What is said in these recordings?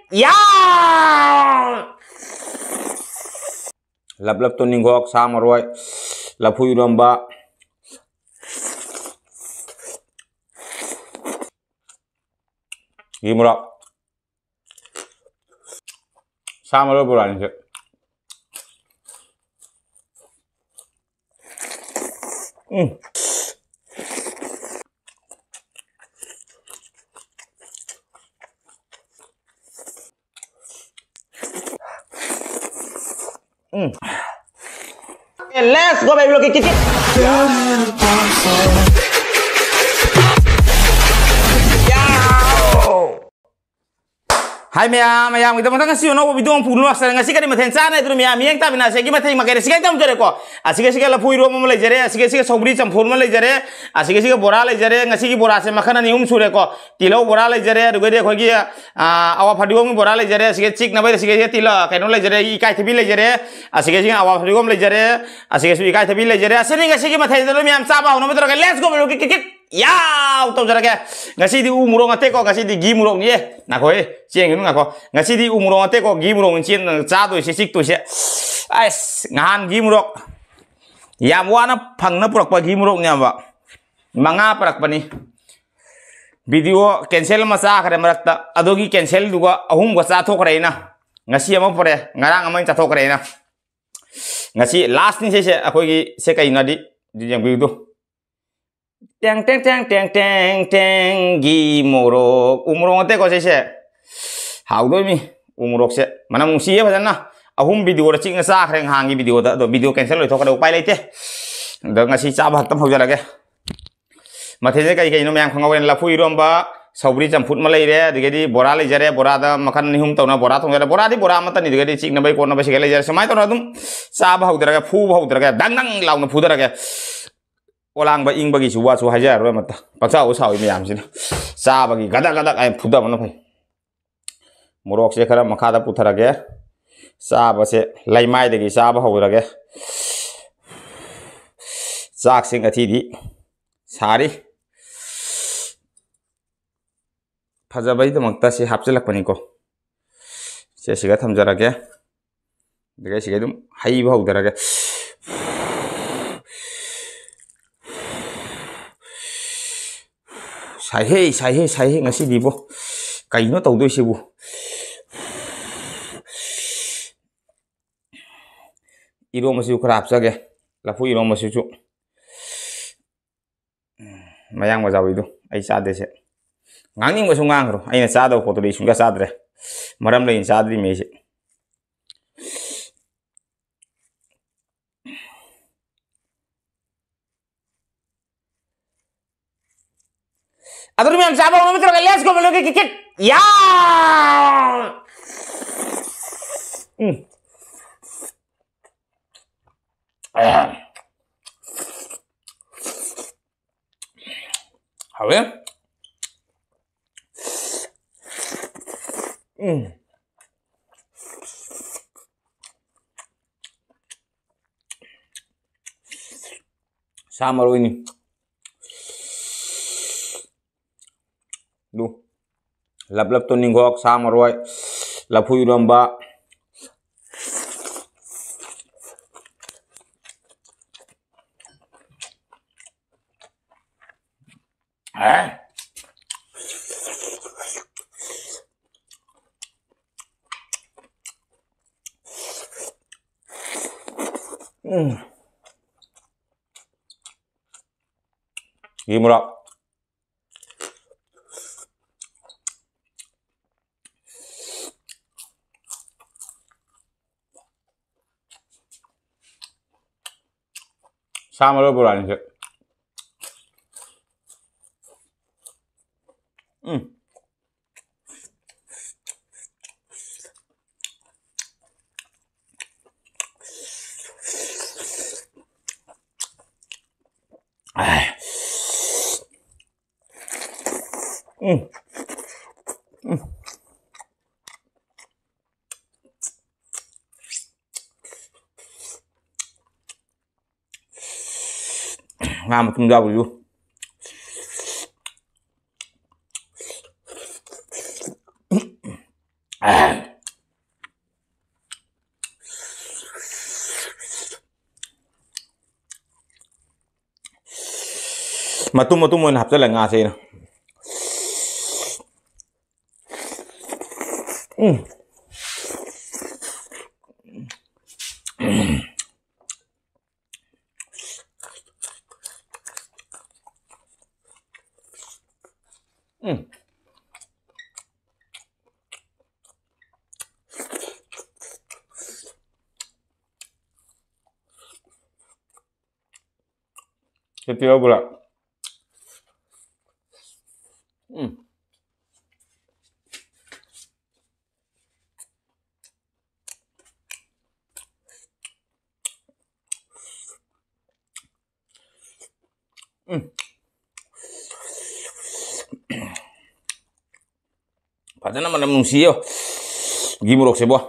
Ya. Lap to ninggok sa maroi lapu iromba gimura sa maroi bulan je Let's go baby, look at it. Hai mayam kita matang sih ono bidung puluh asal ngasih kan maten sana itu mayam yang tapi nasi kita maten makan sih kita macam ko asik la puiro mau mulai jere asik sobri campur mulai jere asik bora mulai jere ngasih bora se makanan sure ko tilau bora mulai jere juga dia koi awal padiom bora mulai jere asik cik nabai asik tila kain mulai jere ikai tebi mulai jere asik awal padiom mulai jere asik ikai tebi mulai jere asik ngasih maten itu mayam sabah ono betul kan let's go belok kikit ya utau jara ke ngasih di umurong ate ko ngasih di gimurong ye nak koi cieng itu ngako ngasih di umurong ate ko gimurong cien cado sisik tu sih ais ngahan gimurong ya muana pangna purak pa gimurongnya mbak manga purak pa ni video cancel masa kare marakta adogi cancel juga ahum gua cato kare na ngasih ama pore ngarang ama cato kare na ngasih last ni sih aku gi sekai ngadi di yang video teng teng teng teng teng teng gimurok umurong ate ko sih how do mi umurok se mana mungsi ya na ahum video racing ngasa kare hangi video da video cancel lo thokada upai laite da ngasi chaba tam hau jarage mathe kai kai no myang khangawen la phui romba saubri champut malai re digedi bora lai jare bora da makan nihum tawna bora thong jare bora di bora mata ni digedi chik na bai ko na bai sigale jare samai to dum chaba hau jarage phu hau jarage dang dang launa phu jarage olang ba ing bagi suwa su hajar ro mata paksa o sawi myam sin chaba gi gada gada ai phuda mana phai morok se khara makhada putharage chaba se laimai degi chaba hau jarage chak sing athi di sari fajabai to makta se hapchalak pani ko se siga thamjarage dege siga dum hai ba hau jarage sai he ngasi dibo kaino tawdoi sibu iro masu kharap sage lafu iro masu chu mayang majawi du ai chade se ngangning masu ngangro aina chado ko to ri sunga chadre maram lein chadri me se adur mi am saba ono mitro let's go belok kikit ya hawe samaro ini du lap to ninggok sa maroi lapu iromba gimura sama lo bulan sih ngam tum jauh dulu Matum mun hapsa la nga se na. Ketiga pula. Padahal nama manusia, gimurok sebuah.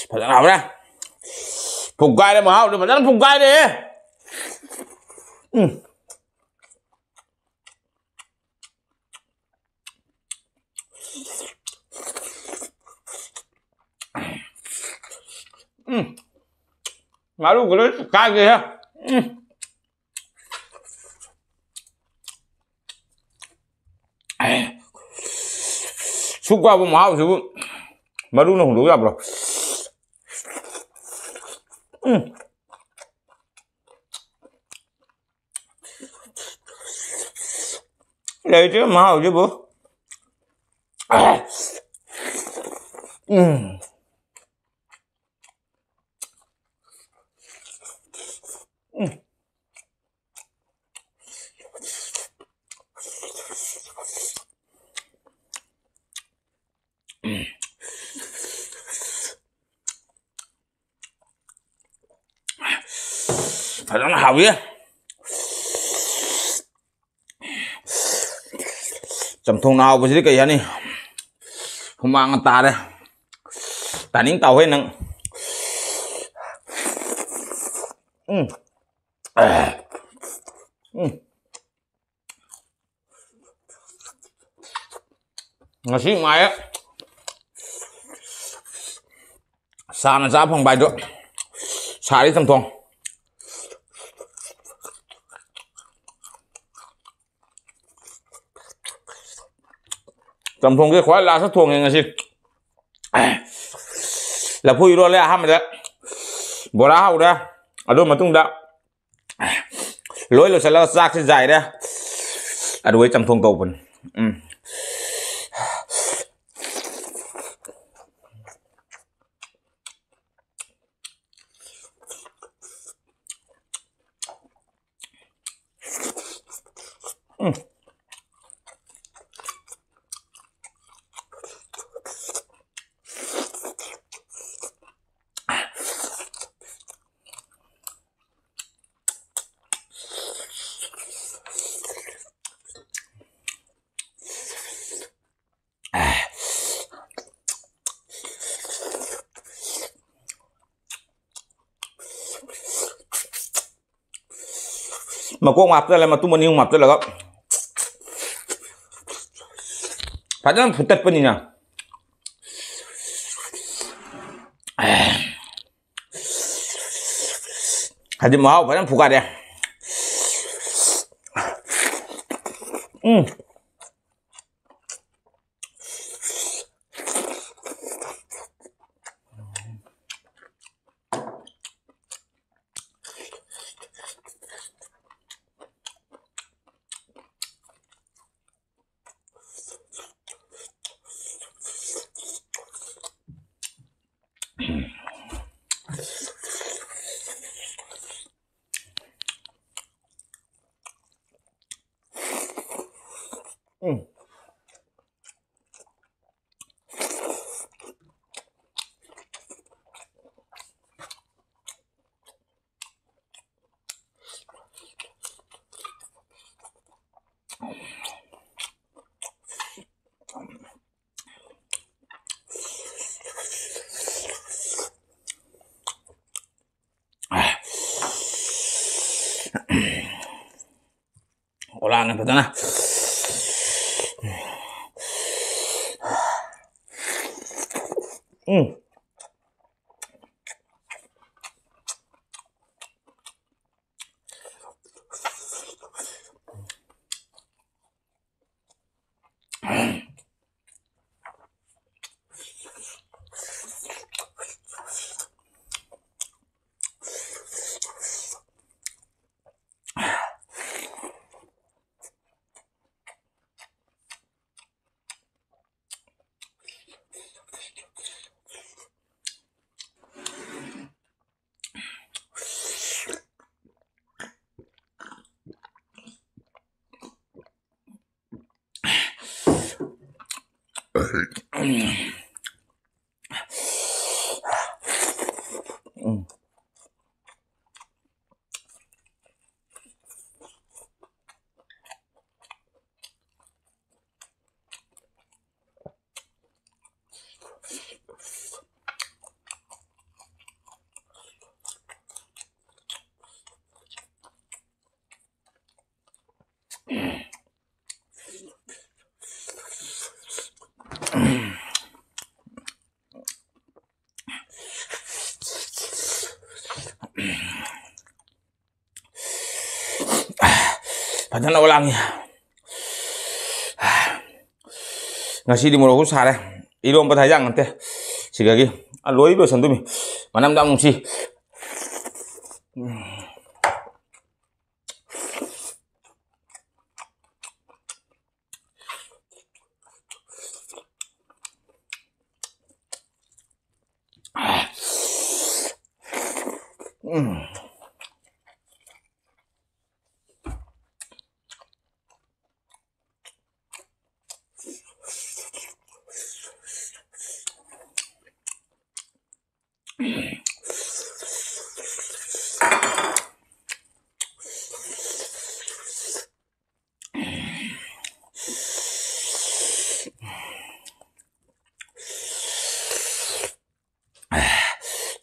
Padahal apa dah? Pugai deh mau, padahal pugai deh. Malu gue kaget ya. Suka apa mau sih bu? Malu nong dulu ya bro. Lấy chứ mau chứ bố. Phải nó hào á. Chầm thùng nào với cái này không mang ta đây ta nín tàu hết nặng ngà sĩ ngoài á xa nó giá phòng bài được xa đi chầm thùng chầm thùng cái khói là sát thùng này gì là phui rồi lấy ham đấy bỏ ra hậu ra ở đâu mà tung đạo lối là sẽ là rác sẽ dài đấy ở đuôi chầm thùng cầu vần mà cô ngập ra là mà tôi muốn yêu ngập ra là có phải nó phụ tật bên gì nào hạt gì máu phải nó phụ cả đây ulangan fazana. Fazana ulangi. Ngasi di mulut sare. Ilo empat hayang nanti. Sigagi. Aloi besan tu mi. Manam dah mungsi.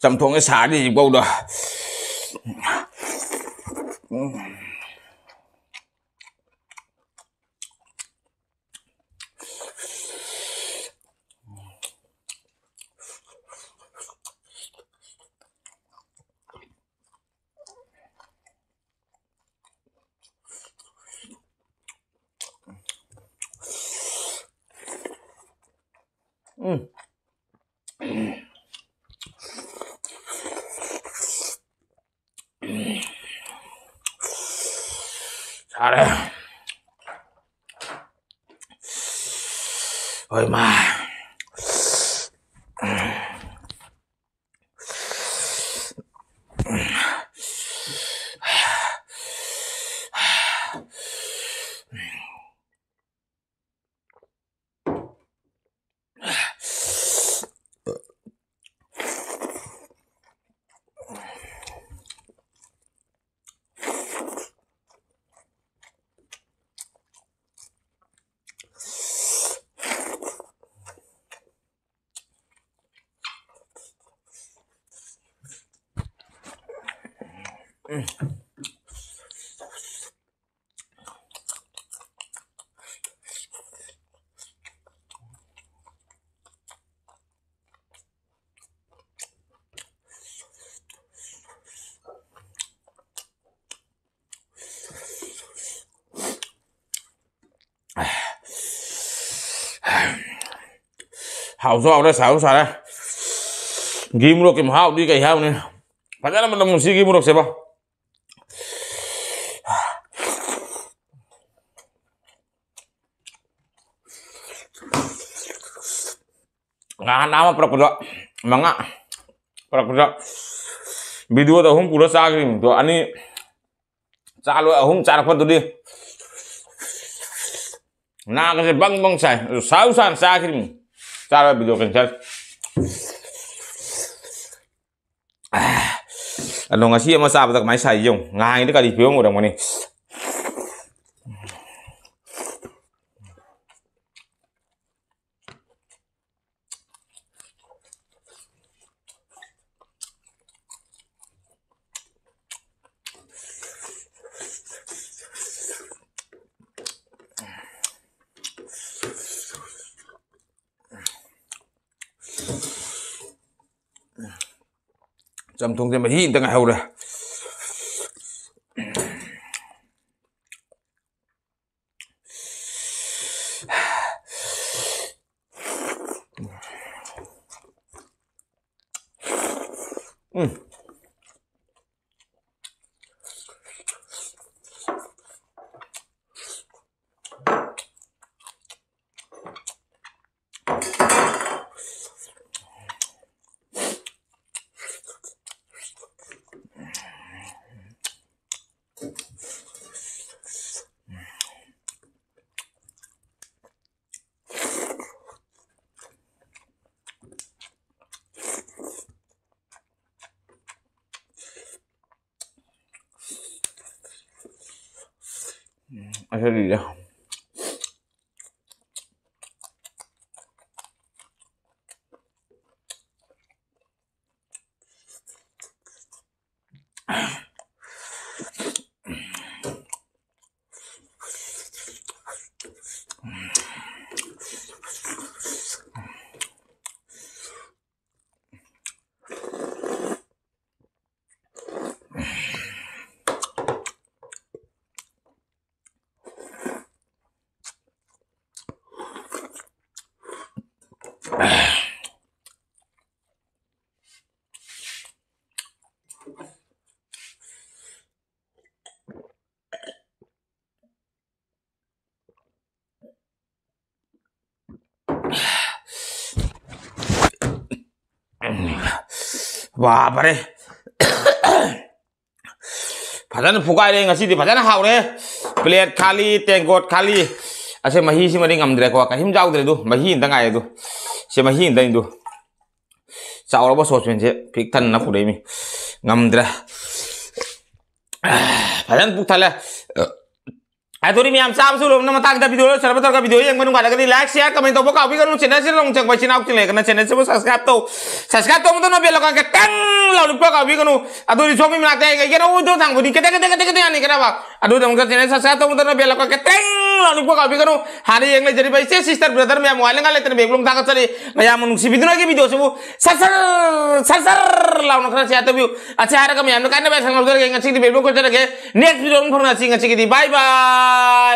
Chăm thong cái xả đi bao đó. Sare. Ôi mà. Hảo do đó sao sao đấy gim lo kim hao đi cái hao này phải là mình làm gì gim lo xem bao nggak nama pura-pura manga pura-pura video tuh hum pura sagrim tuh ani calo hum cara apa tuh di nah kasi bang saya sausan sagrim cara video kencang ano nga siya masabi tak may sayong nga hindi ka review mo dang mani Cham thong se mahi tang haura. Asal dia. Wah, pare. Padahal fukai deh ngasih di padahal haure. Plate kali, tenggot kali. Ase mahi si mending ngamdre ko kahim jauh deh tuh. Mahi intang aja tuh. Si mahi intang itu. Saur apa sos menje piktan na pudai mi. Ngamdre. Padahal putala. Aduh ini am sulum nama tak ada video serba terka video yang menunggu ada kali like share komen topo kau bikin channel sih long cek baca nak cile karena channel sebut subscribe tuh mungkin nabi lakukan keteng lalu lupa kau bikin aduh di suami melakte kayak kira udah tang budi keteng ani kenapa aduh mungkin channel subscribe tuh mungkin nabi lakukan keteng lalu lupa kau bikin hari yang jadi baik sister brother mi amu alengan leter belum tak cari maya menungsi video lagi video sebut sasar lalu nak siapa view aja hari kami anu karena biasa ngobrol kayak ngacik di belum kau cari next video informasi ngacik di bye bye.